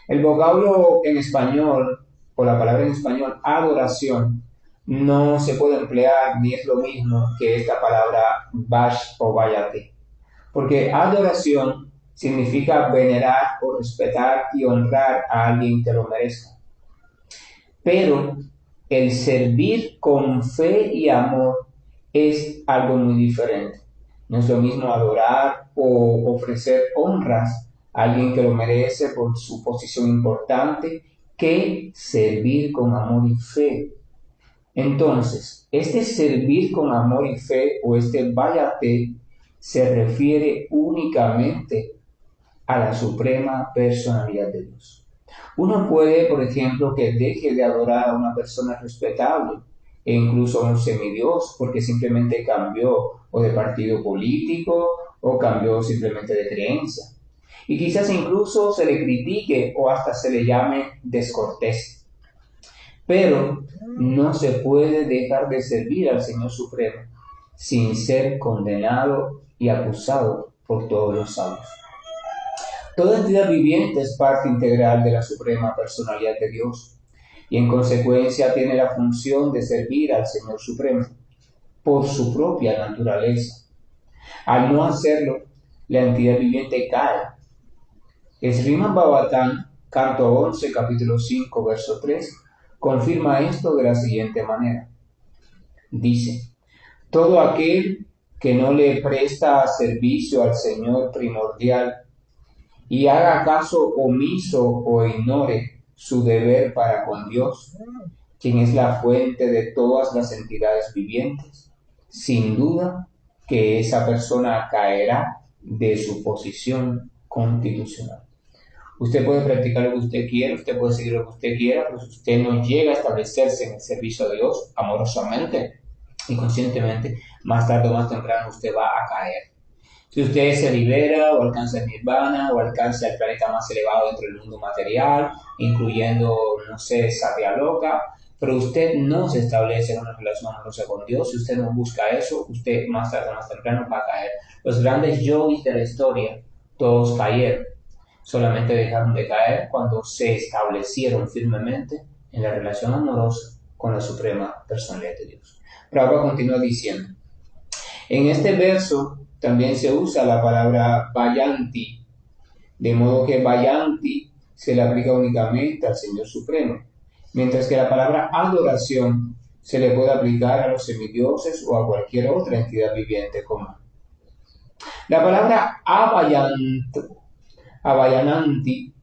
[SPEAKER 1] El vocablo en español, o la palabra en español, adoración, no se puede emplear ni es lo mismo que esta palabra vash o váyate, porque adoración significa venerar o respetar y honrar a alguien que lo merezca. Pero el servir con fe y amor es algo muy diferente. No es lo mismo adorar o ofrecer honras a alguien que lo merece por su posición importante que servir con amor y fe. Entonces, este servir con amor y fe o este váyate se refiere únicamente a la suprema personalidad de Dios. Uno puede, por ejemplo, que deje de adorar a una persona respetable e incluso a un semidios porque simplemente cambió o de partido político o cambió simplemente de creencia. Y quizás incluso se le critique o hasta se le llame descortés. Pero no se puede dejar de servir al Señor Supremo sin ser condenado y acusado por todos los sabios. Toda entidad viviente es parte integral de la suprema personalidad de Dios y en consecuencia tiene la función de servir al Señor Supremo por su propia naturaleza. Al no hacerlo, la entidad viviente cae. El Srimad Bhagavatam, canto 11, capítulo 5, verso 3, confirma esto de la siguiente manera. Dice, todo aquel que no le presta servicio al Señor primordial y haga caso omiso o ignore su deber para con Dios, quien es la fuente de todas las entidades vivientes, sin duda que esa persona caerá de su posición constitucional. Usted puede practicar lo que usted quiera, usted puede seguir lo que usted quiera, pero si usted no llega a establecerse en el servicio de Dios amorosamente y conscientemente, más tarde o más temprano usted va a caer. Si usted se libera o alcanza el nirvana o alcanza el planeta más elevado dentro del mundo material, incluyendo, no sé, Satya Loka, pero usted no se establece en una relación amorosa con Dios, si usted no busca eso, usted más tarde o más temprano va a caer. Los grandes yogis de la historia, todos cayeron. Solamente dejaron de caer cuando se establecieron firmemente en la relación amorosa con la suprema personalidad de Dios. Prabhupada continúa diciendo, en este verso también se usa la palabra Vayanti, de modo que Vayanti se le aplica únicamente al Señor Supremo, mientras que la palabra adoración se le puede aplicar a los semidioses o a cualquier otra entidad viviente común. La palabra Avayananti,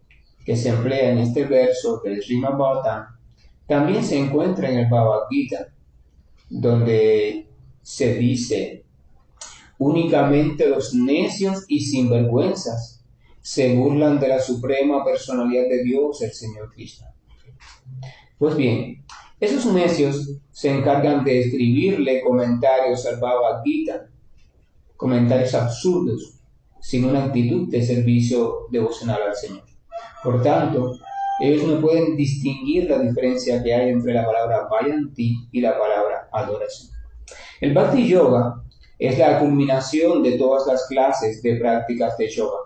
[SPEAKER 1] que se emplea en este verso del Srimad Bhagavatam, también se encuentra en el Bhagavad Gita, donde se dice, únicamente los necios y sinvergüenzas se burlan de la suprema personalidad de Dios, el Señor Krishna. Pues bien, esos necios se encargan de escribirle comentarios al Bhagavad Gita, comentarios absurdos, sin una actitud de servicio devocional al Señor. Por tanto, ellos no pueden distinguir la diferencia que hay entre la palabra Vayanti y la palabra adoración. El Bhakti Yoga es la culminación de todas las clases de prácticas de yoga.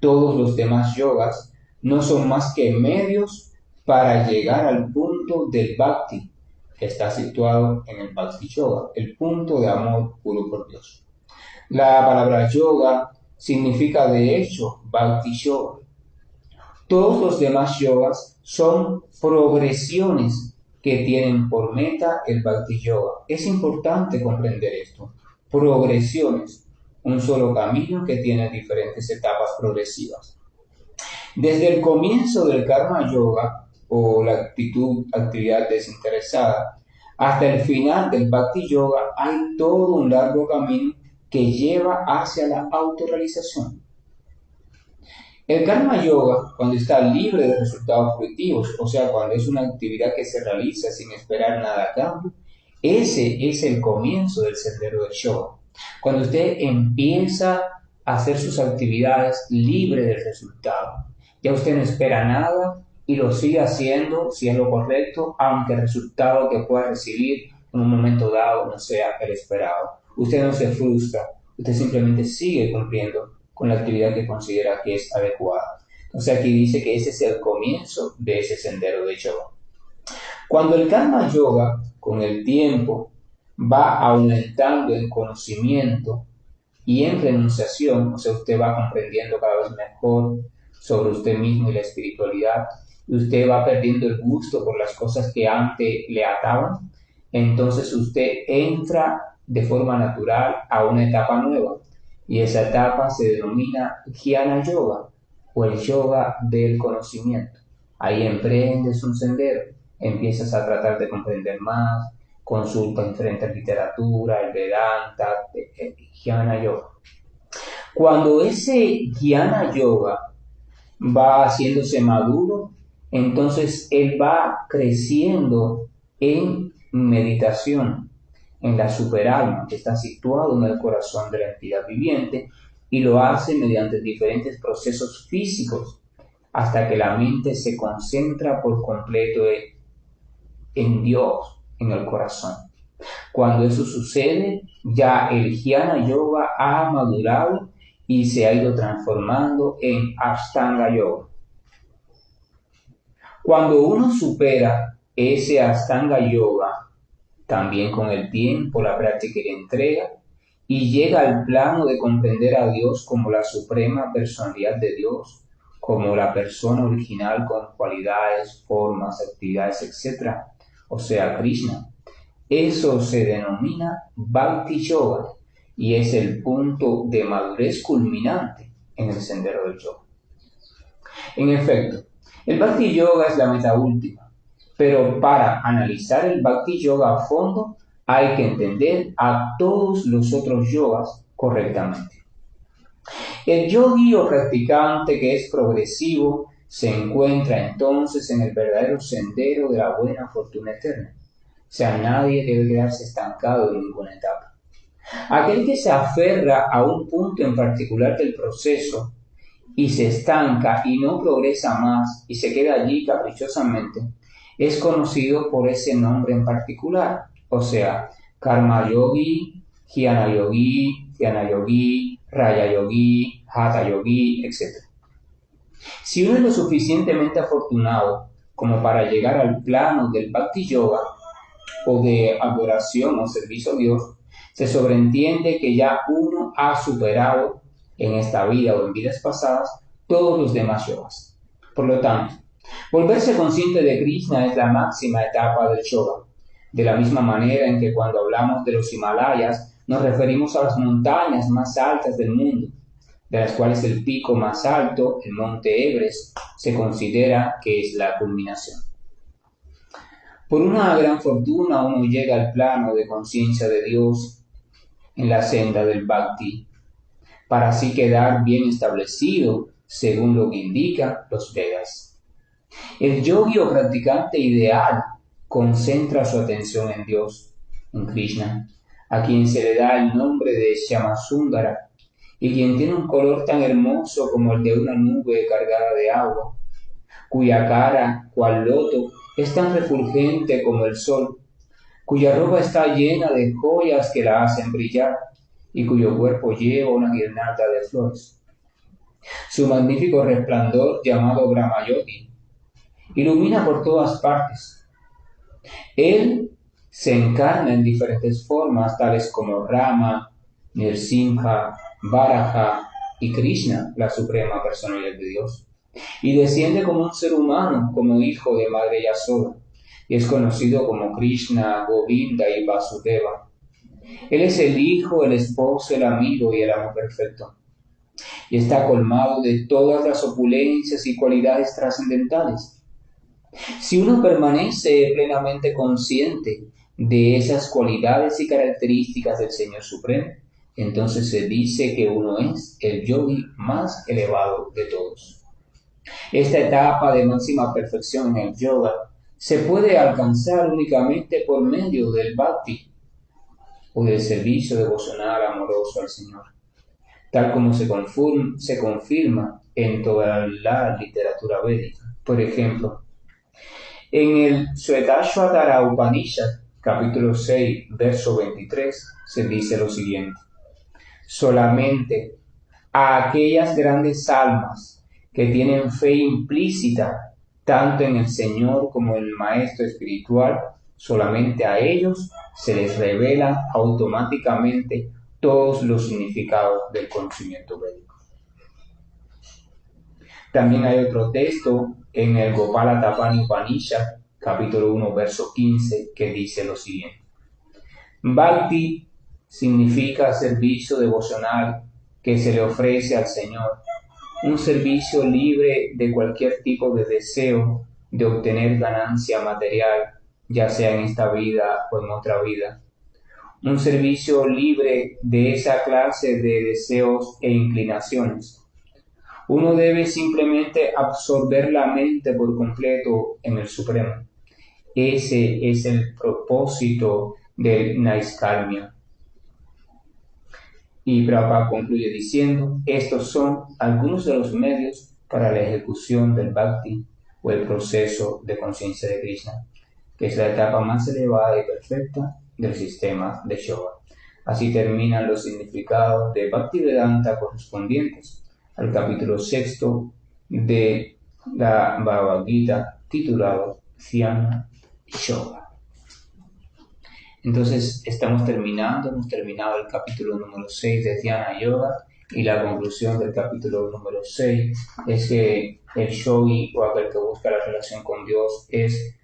[SPEAKER 1] Todos los demás yogas no son más que medios para llegar al punto del Bhakti, que está situado en el Bhakti Yoga, el punto de amor puro por Dios. La palabra yoga significa de hecho Bhakti Yoga. Todos los demás yogas son progresiones que tienen por meta el Bhakti Yoga. Es importante comprender esto. Progresiones, un solo camino que tiene diferentes etapas progresivas. Desde el comienzo del Karma Yoga o la actividad desinteresada hasta el final del Bhakti Yoga hay todo un largo camino que lleva hacia la autorrealización. El Karma Yoga, cuando está libre de resultados fruitivos, o sea, cuando es una actividad que se realiza sin esperar nada a cambio, ese es el comienzo del sendero del yoga. Cuando usted empieza a hacer sus actividades libre del resultado, ya usted no espera nada y lo sigue haciendo si es lo correcto, aunque el resultado que pueda recibir en un momento dado no sea el esperado. Usted no se frustra, usted simplemente sigue cumpliendo con la actividad que considera que es adecuada. Entonces aquí dice que ese es el comienzo de ese sendero de yoga. Cuando el Karma Yoga, con el tiempo, va aumentando en conocimiento y en renunciación, o sea, usted va comprendiendo cada vez mejor sobre usted mismo y la espiritualidad, y usted va perdiendo el gusto por las cosas que antes le ataban, entonces usted entra de forma natural a una etapa nueva, y esa etapa se denomina Jnana Yoga, o el yoga del conocimiento. Ahí emprendes un sendero, empiezas a tratar de comprender más, consulta diferentes literatura, el Vedanta, el Jnana Yoga. Cuando ese Jnana Yoga va haciéndose maduro, entonces él va creciendo en meditación, en la superalma que está situado en el corazón de la entidad viviente, y lo hace mediante diferentes procesos físicos hasta que la mente se concentra por completo en Dios, en el corazón. Cuando eso sucede, ya el Jnana Yoga ha madurado y se ha ido transformando en Ashtanga Yoga. Cuando uno supera ese Ashtanga Yoga, también con el tiempo, la práctica y la entrega, y llega al plano de comprender a Dios como la suprema personalidad de Dios, como la persona original con cualidades, formas, actividades, etc., o sea, Krishna. Eso se denomina Bhakti Yoga y es el punto de madurez culminante en el sendero del yoga. En efecto, el Bhakti Yoga es la meta última, pero para analizar el Bhakti Yoga a fondo hay que entender a todos los otros yogas correctamente. El yogi o practicante que es progresivo se encuentra entonces en el verdadero sendero de la buena fortuna eterna. O sea, nadie debe quedarse estancado en ninguna etapa. Aquel que se aferra a un punto en particular del proceso y se estanca y no progresa más y se queda allí caprichosamente, es conocido por ese nombre en particular, o sea, Karma Yogi, Jnana Yogi, Raya Yogi, Hatha Yogi, etc. Si uno es lo suficientemente afortunado como para llegar al plano del Bhakti Yoga o de adoración o servicio a Dios, se sobreentiende que ya uno ha superado en esta vida o en vidas pasadas todos los demás yogas. Por lo tanto, volverse consciente de Krishna es la máxima etapa del yoga, de la misma manera en que cuando hablamos de los Himalayas nos referimos a las montañas más altas del mundo, de las cuales el pico más alto, el monte Everest, se considera que es la culminación. Por una gran fortuna uno llega al plano de conciencia de Dios en la senda del Bhakti, para así quedar bien establecido según lo que indican los Vedas. El yogi o practicante ideal concentra su atención en Dios, en Krishna, a quien se le da el nombre de Shyamasundara, y quien tiene un color tan hermoso como el de una nube cargada de agua, cuya cara, cual loto, es tan refulgente como el sol, cuya ropa está llena de joyas que la hacen brillar, y cuyo cuerpo lleva una guirnalda de flores. Su magnífico resplandor, llamado Brahmayoti, ilumina por todas partes. Él se encarna en diferentes formas, tales como Rama, Nrsimha, Varaha y Krishna, la suprema personalidad de Dios, y desciende como un ser humano, como hijo de Madre Yasoda, y es conocido como Krishna, Govinda y Vasudeva. Él es el hijo, el esposo, el amigo y el amo perfecto, y está colmado de todas las opulencias y cualidades trascendentales. Si uno permanece plenamente consciente de esas cualidades y características del Señor Supremo, entonces se dice que uno es el yogi más elevado de todos. Esta etapa de máxima perfección en el yoga se puede alcanzar únicamente por medio del bhakti o del servicio devocional amoroso al Señor, tal como se confirma en toda la literatura védica. Por ejemplo, en el Shvetashvatara Upanishad, capítulo 6, verso 23, se dice lo siguiente: solamente a aquellas grandes almas que tienen fe implícita tanto en el Señor como en el Maestro espiritual, solamente a ellos se les revelan automáticamente todos los significados del conocimiento védico. También hay otro texto en el Gopala Tapani Upanishad, capítulo 1, verso 15, que dice lo siguiente: Bhakti significa servicio devocional que se le ofrece al Señor, un servicio libre de cualquier tipo de deseo de obtener ganancia material, ya sea en esta vida o en otra vida, un servicio libre de esa clase de deseos e inclinaciones. Uno debe simplemente absorber la mente por completo en el Supremo. Ese es el propósito del Naiskarmya. Y Prabhupada concluye diciendo, estos son algunos de los medios para la ejecución del Bhakti o el proceso de conciencia de Krishna, que es la etapa más elevada y perfecta del sistema de Yoga. Así terminan los significados de Bhaktivedanta correspondientes al capítulo 6 de la Bhagavad Gita titulado Dhyana Yoga. Entonces hemos terminado el capítulo número 6 de Dhyana Yoga, y la conclusión del capítulo número 6 es que el yogi o aquel que busca la relación con Dios es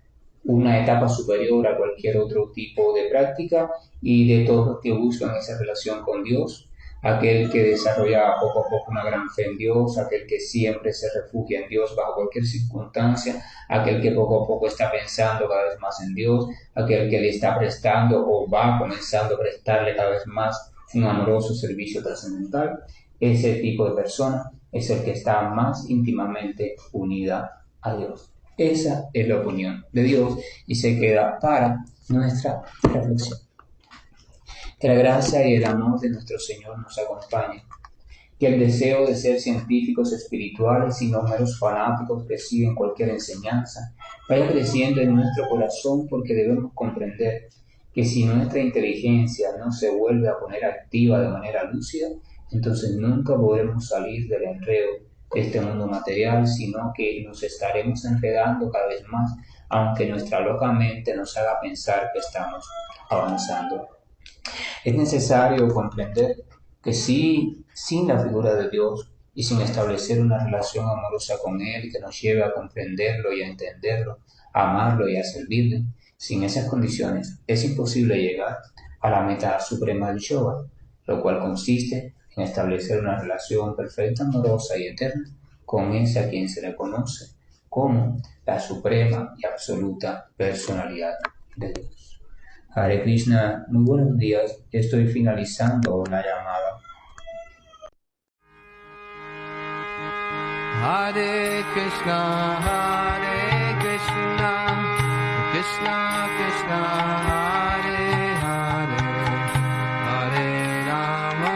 [SPEAKER 1] una etapa superior a cualquier otro tipo de práctica, y de todos los que buscan esa relación con Dios, aquel que desarrolla poco a poco una gran fe en Dios, aquel que siempre se refugia en Dios bajo cualquier circunstancia, aquel que poco a poco está pensando cada vez más en Dios, aquel que le está prestando o va comenzando a prestarle cada vez más un amoroso servicio trascendental. Ese tipo de persona es el que está más íntimamente unida a Dios. Esa es la opinión de Dios y se queda para nuestra reflexión. Que la gracia y el amor de nuestro Señor nos acompañen. Que el deseo de ser científicos espirituales y no meros fanáticos que siguen cualquier enseñanza vaya creciendo en nuestro corazón, porque debemos comprender que si nuestra inteligencia no se vuelve a poner activa de manera lúcida, entonces nunca podremos salir del enredo de este mundo material, sino que nos estaremos enredando cada vez más, aunque nuestra loca mente nos haga pensar que estamos avanzando. Es necesario comprender que sin la figura de Dios y sin establecer una relación amorosa con Él que nos lleve a comprenderlo y a entenderlo, a amarlo y a servirle, sin esas condiciones es imposible llegar a la meta suprema del yoga, lo cual consiste en establecer una relación perfecta, amorosa y eterna con ese a quien se le conoce como la suprema y absoluta personalidad de Dios. Hare Krishna, muy buenos días. Estoy finalizando la llamada.
[SPEAKER 2] Hare Krishna, Krishna Krishna, Hare Hare, Hare Rama,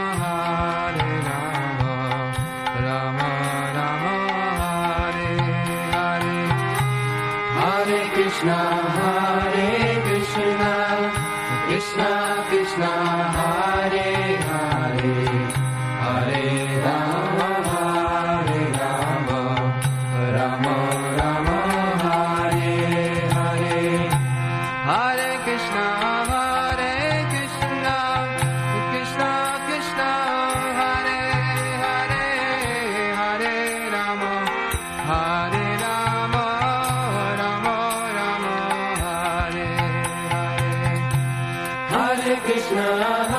[SPEAKER 2] Rama Rama, Hare Hare. Hare Krishna, Krishna Krishna, Hare Hare, Hare Rama, Rama Rama, Hare Hare. Hare Krishna, Krishna Krishna, Hare Hare, Hare Rama, Rama Rama, Hare Hare. Hare Krishna.